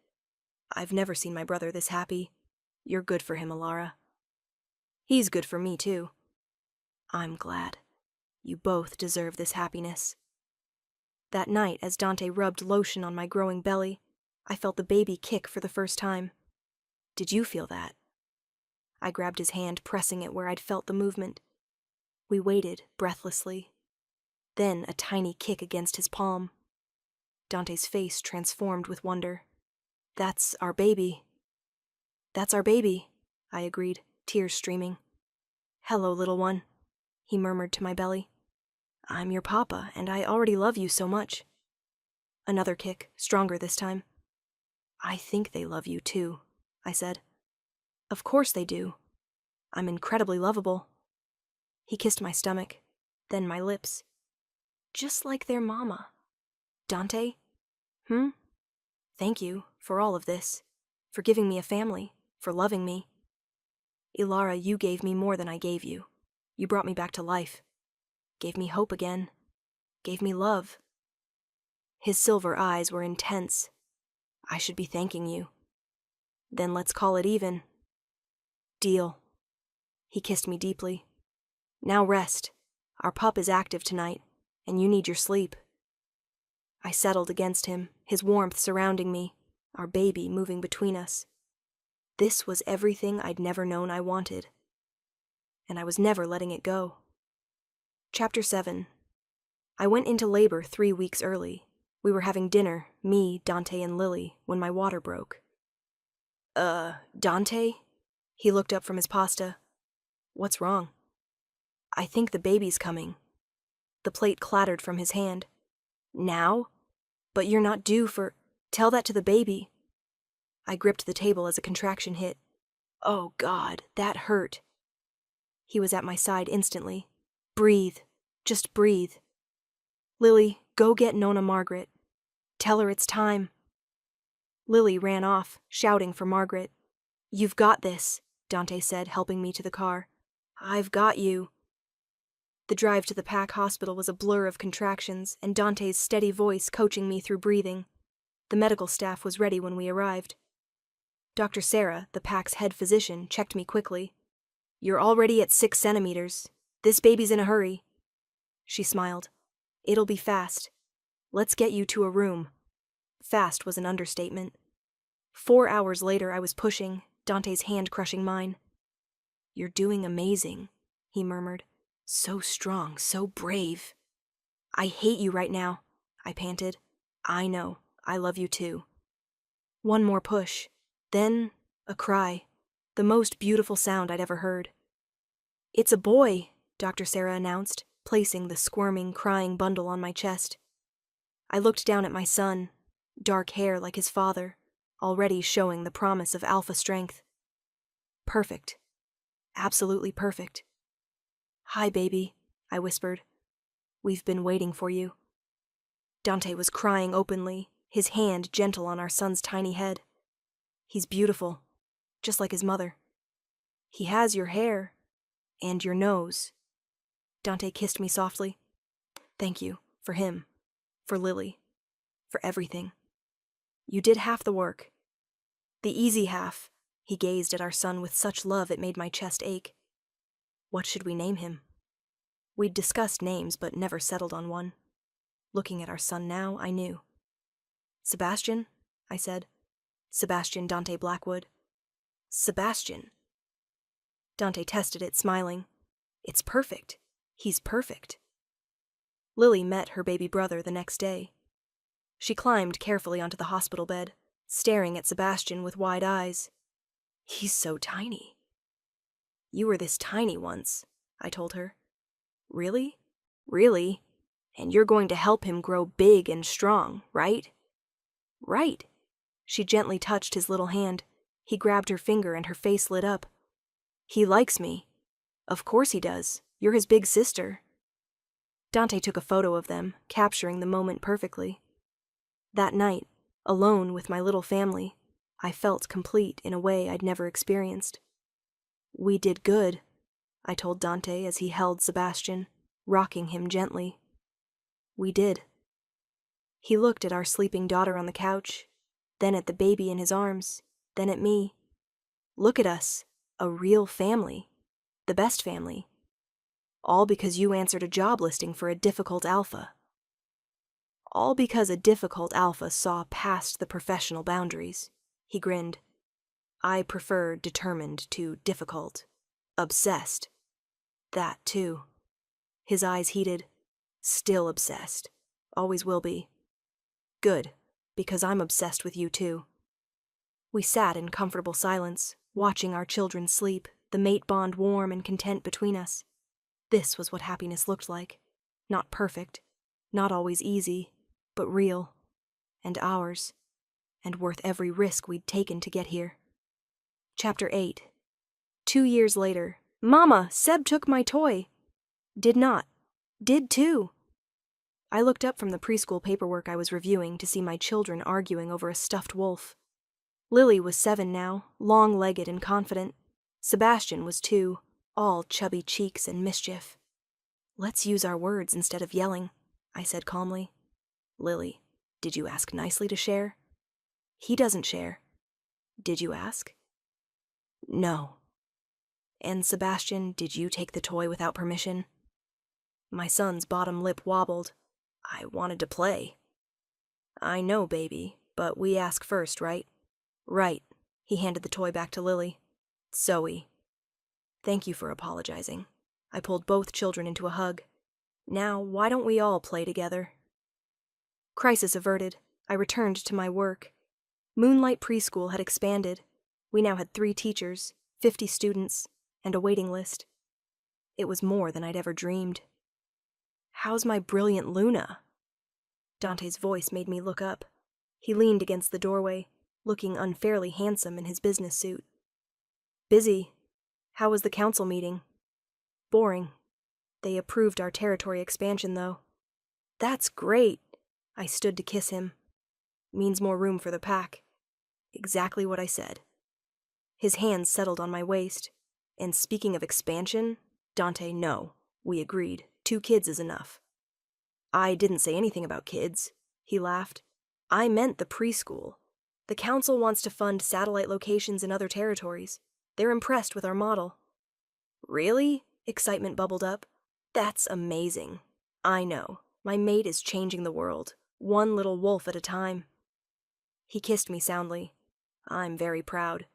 "I've never seen my brother this happy. You're good for him, Alara." "He's good for me, too." "I'm glad. You both deserve this happiness." That night, as Dante rubbed lotion on my growing belly, I felt the baby kick for the first time. "Did you feel that?" I grabbed his hand, pressing it where I'd felt the movement. We waited, breathlessly. Then a tiny kick against his palm. Dante's face transformed with wonder. "That's our baby." "That's our baby," I agreed, tears streaming. "Hello, little one," he murmured to my belly. "I'm your papa, and I already love you so much." Another kick, stronger this time. "I think they love you too," I said. "Of course they do. I'm incredibly lovable." He kissed my stomach, then my lips. Just like their mama. Dante? Hmm? Thank you for all of this, for giving me a family, for loving me. Ilara, you gave me more than I gave you. You brought me back to life. Gave me hope again. Gave me love. His silver eyes were intense. I should be thanking you. Then let's call it even. Deal. He kissed me deeply. Now rest. Our pup is active tonight, and you need your sleep. I settled against him, his warmth surrounding me, our baby moving between us. This was everything I'd never known I wanted. And I was never letting it go. Chapter 7. I went into labor 3 weeks early. We were having dinner, me, Dante, and Lily, when my water broke. Dante? He looked up from his pasta. What's wrong? I think the baby's coming. The plate clattered from his hand. Now? But you're not due for... Tell that to the baby. I gripped the table as a contraction hit. Oh, God, that hurt. He was at my side instantly. Breathe. Just breathe. Lily, go get Nona Margaret. Tell her it's time. Lily ran off, shouting for Margaret. You've got this, Dante said, helping me to the car. I've got you. The drive to the PAC hospital was a blur of contractions and Dante's steady voice coaching me through breathing. The medical staff was ready when we arrived. Dr. Sarah, the PAC's head physician, checked me quickly. You're already at 6 centimeters. This baby's in a hurry. She smiled. It'll be fast. Let's get you to a room. Fast was an understatement. 4 hours later I was pushing, Dante's hand crushing mine. You're doing amazing, he murmured. So strong, so brave. I hate you right now, I panted. I know, I love you too. One more push, then a cry, the most beautiful sound I'd ever heard. It's a boy, Dr. Sarah announced, placing the squirming, crying bundle on my chest. I looked down at my son, dark hair like his father, already showing the promise of alpha strength. Perfect. Absolutely perfect. Hi, baby, I whispered. We've been waiting for you. Dante was crying openly, his hand gentle on our son's tiny head. He's beautiful, just like his mother. He has your hair, and your nose. Dante kissed me softly. Thank you, for him, for Lily, for everything. You did half the work. The easy half. He gazed at our son with such love it made my chest ache. What should we name him? We'd discussed names but never settled on one. Looking at our son now, I knew. Sebastian, I said. Sebastian Dante Blackwood. Sebastian. Dante tested it, smiling. It's perfect. He's perfect. Lily met her baby brother the next day. She climbed carefully onto the hospital bed, staring at Sebastian with wide eyes. He's so tiny. You were this tiny once, I told her. Really? Really? And you're going to help him grow big and strong, right? Right. She gently touched his little hand. He grabbed her finger and her face lit up. He likes me. Of course he does. You're his big sister. Dante took a photo of them, capturing the moment perfectly. That night, alone with my little family, I felt complete in a way I'd never experienced. We did good, I told Dante as he held Sebastian, rocking him gently. We did. He looked at our sleeping daughter on the couch, then at the baby in his arms, then at me. Look at us, a real family, the best family. All because you answered a job listing for a difficult alpha. All because a difficult alpha saw past the professional boundaries. He grinned. I prefer determined to difficult. Obsessed. That, too. His eyes heated. Still obsessed. Always will be. Good, because I'm obsessed with you, too. We sat in comfortable silence, watching our children sleep, the mate bond warm and content between us. This was what happiness looked like. Not perfect, not always easy, but real. And ours. And worth every risk we'd taken to get here. Chapter 8. 2 years later. Mama, Seb took my toy. Did not. Did too. I looked up from the preschool paperwork I was reviewing to see my children arguing over a stuffed wolf. Lily was 7 now, long-legged and confident. Sebastian was 2, all chubby cheeks and mischief. "Let's use our words instead of yelling," I said calmly. "Lily, did you ask nicely to share?" "He doesn't share." "Did you ask?" "No." "And Sebastian, did you take the toy without permission?" My son's bottom lip wobbled. "I wanted to play." "I know, baby, but we ask first, right?" "Right." He handed the toy back to Lily. "Zoe." "Thank you for apologizing." I pulled both children into a hug. "Now, why don't we all play together?" Crisis averted. I returned to my work. Moonlight Preschool had expanded. We now had 3 teachers, 50 students, and a waiting list. It was more than I'd ever dreamed. "How's my brilliant Luna?" Dante's voice made me look up. He leaned against the doorway, looking unfairly handsome in his business suit. "Busy. How was the council meeting?" "Boring. They approved our territory expansion, though." "That's great." I stood to kiss him. "Means more room for the pack." "Exactly what I said." His hands settled on my waist. "And speaking of expansion, Dante, no. We agreed. 2 kids is enough." "I didn't say anything about kids." He laughed. "I meant the preschool. The council wants to fund satellite locations in other territories. They're impressed with our model." "Really?" Excitement bubbled up. "That's amazing. I know. My mate is changing the world, one little wolf at a time." He kissed me soundly. I'm very proud.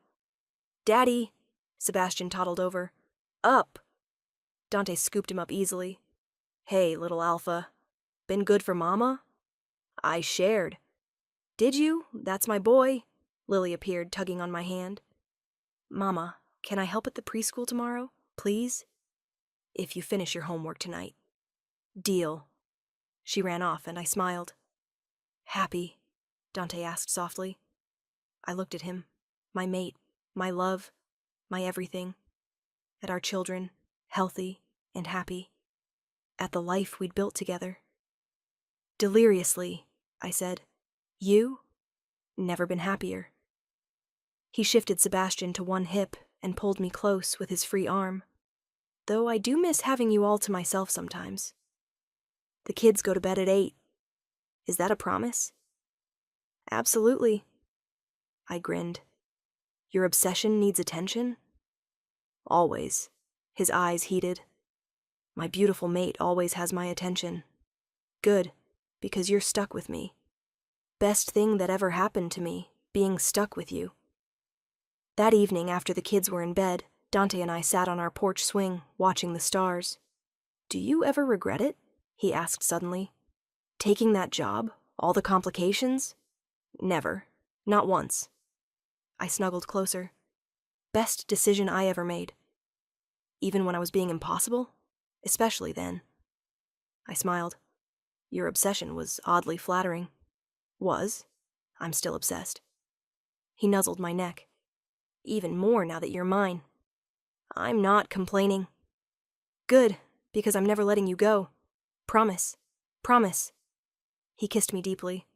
"Daddy!" Sebastian toddled over. "Up!" Dante scooped him up easily. "Hey, little alpha. Been good for Mama?" I shared. "Did you? That's my boy." Lily appeared, tugging on my hand. "Mama, can I help at the preschool tomorrow, please?" "If you finish your homework tonight." "Deal." She ran off, and I smiled. "Happy?" Dante asked softly. I looked at him. My mate, my love, my everything. At our children, healthy and happy. At the life we'd built together. "Deliriously," I said. "You?" "Never been happier." He shifted Sebastian to one hip and pulled me close with his free arm. "Though I do miss having you all to myself sometimes." "The kids go to bed at 8. Is that a promise?" "Absolutely." I grinned. "Your obsession needs attention?" "Always." His eyes heated. "My beautiful mate always has my attention." "Good, because you're stuck with me. Best thing that ever happened to me, being stuck with you." That evening, after the kids were in bed, Dante and I sat on our porch swing, watching the stars. "Do you ever regret it?" he asked suddenly. "Taking that job? All the complications?" "Never. Not once." I snuggled closer. "Best decision I ever made." "Even when I was being impossible? Especially then." I smiled. "Your obsession was oddly flattering." "Was. I'm still obsessed." He nuzzled my neck. "Even more now that you're mine." "I'm not complaining." "Good, because I'm never letting you go. Promise. Promise." He kissed me deeply.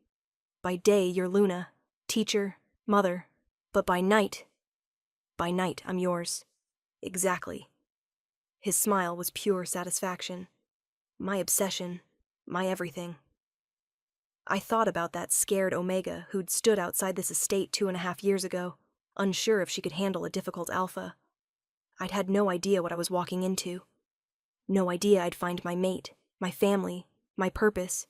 "By day, you're Luna, teacher, mother, but by night I'm yours. Exactly." His smile was pure satisfaction. My obsession, my everything. I thought about that scared Omega who'd stood outside this estate 2.5 years ago, unsure if she could handle a difficult alpha. I'd had no idea what I was walking into. No idea I'd find my mate, my family, my purpose.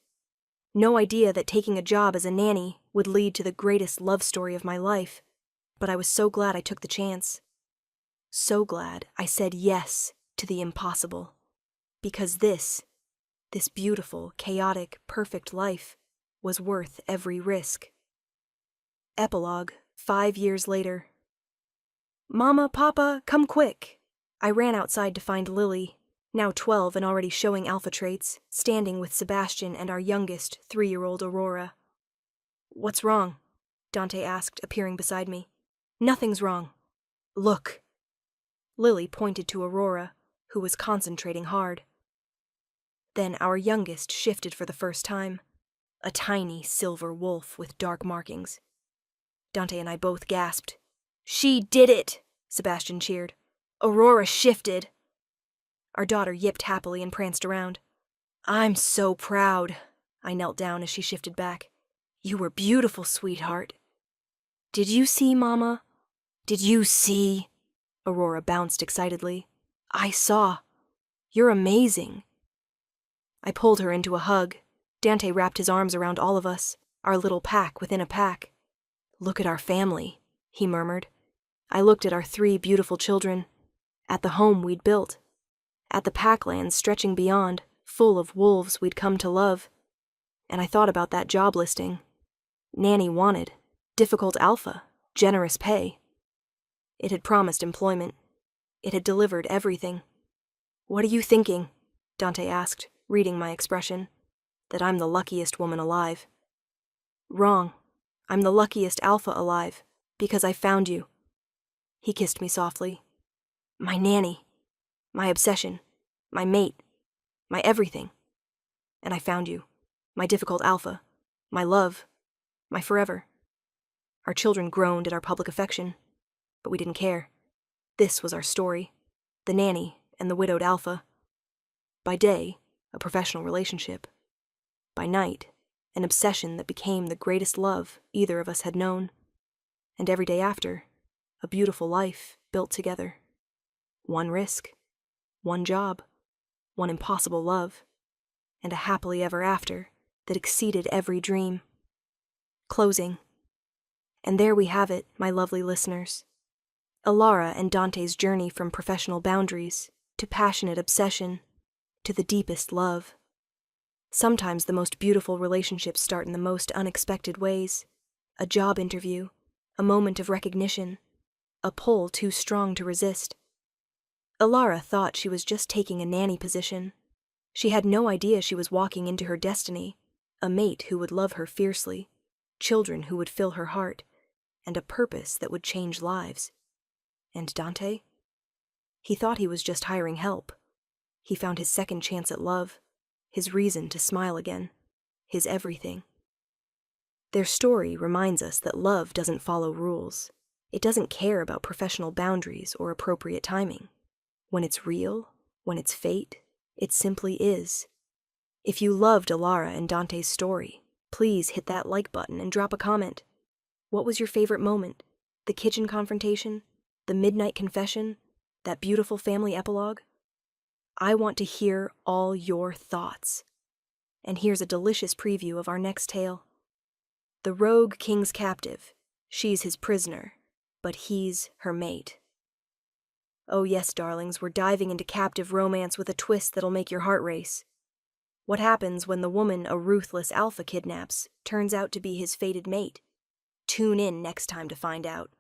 No idea that taking a job as a nanny would lead to the greatest love story of my life. But I was so glad I took the chance. So glad I said yes to the impossible. Because this beautiful, chaotic, perfect life was worth every risk. Epilogue, 5 years later. "Mama, Papa, come quick!" I ran outside to find Lily, now 12 and already showing alpha traits, standing with Sebastian and our youngest, 3-year-old Aurora. "What's wrong?" Dante asked, appearing beside me. "Nothing's wrong." "Look." Lily pointed to Aurora, who was concentrating hard. Then our youngest shifted for the first time, a tiny silver wolf with dark markings. Dante and I both gasped. "She did it!" Sebastian cheered. "Aurora shifted!" Our daughter yipped happily and pranced around. "I'm so proud." I knelt down as she shifted back. "You were beautiful, sweetheart." "Did you see, Mama? Did you see?" Aurora bounced excitedly. "I saw. You're amazing." I pulled her into a hug. Dante wrapped his arms around all of us, our little pack within a pack. "Look at our family," he murmured. I looked at our 3 beautiful children, at the home we'd built, at the packlands stretching beyond, full of wolves we'd come to love. And I thought about that job listing. Nanny wanted difficult alpha, generous pay. It had promised employment. It had delivered everything. "What are you thinking?" Dante asked, reading my expression. "That I'm the luckiest woman alive." "Wrong. I'm the luckiest alpha alive, because I found you." He kissed me softly. "My nanny, my obsession, my mate, my everything. And I found you, my difficult alpha, my love, my forever." Our children groaned at our public affection, but we didn't care. This was our story, the nanny and the widowed alpha. By day, a professional relationship. By night, an obsession that became the greatest love either of us had known. And every day after, a beautiful life built together. One risk, one job, one impossible love, and a happily ever after that exceeded every dream. Closing. And there we have it, my lovely listeners. Alara and Dante's journey from professional boundaries to passionate obsession to the deepest love. Sometimes the most beautiful relationships start in the most unexpected ways. A job interview, a moment of recognition, a pull too strong to resist. Alara thought she was just taking a nanny position. She had no idea she was walking into her destiny, a mate who would love her fiercely, children who would fill her heart, and a purpose that would change lives. And Dante? He thought he was just hiring help. He found his second chance at love, his reason to smile again, his everything. Their story reminds us that love doesn't follow rules. It doesn't care about professional boundaries or appropriate timing. When it's real, when it's fate, it simply is. If you loved Alara and Dante's story, please hit that like button and drop a comment. What was your favorite moment? The kitchen confrontation? The midnight confession? That beautiful family epilogue? I want to hear all your thoughts. And here's a delicious preview of our next tale. The rogue king's captive. She's his prisoner, but he's her mate. Oh yes, darlings, we're diving into captive romance with a twist that'll make your heart race. What happens when the woman a ruthless alpha kidnaps turns out to be his fated mate? Tune in next time to find out.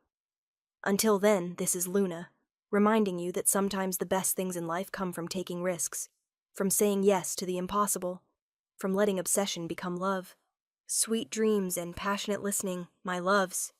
Until then, this is Luna, reminding you that sometimes the best things in life come from taking risks, from saying yes to the impossible, from letting obsession become love. Sweet dreams and passionate listening, my loves.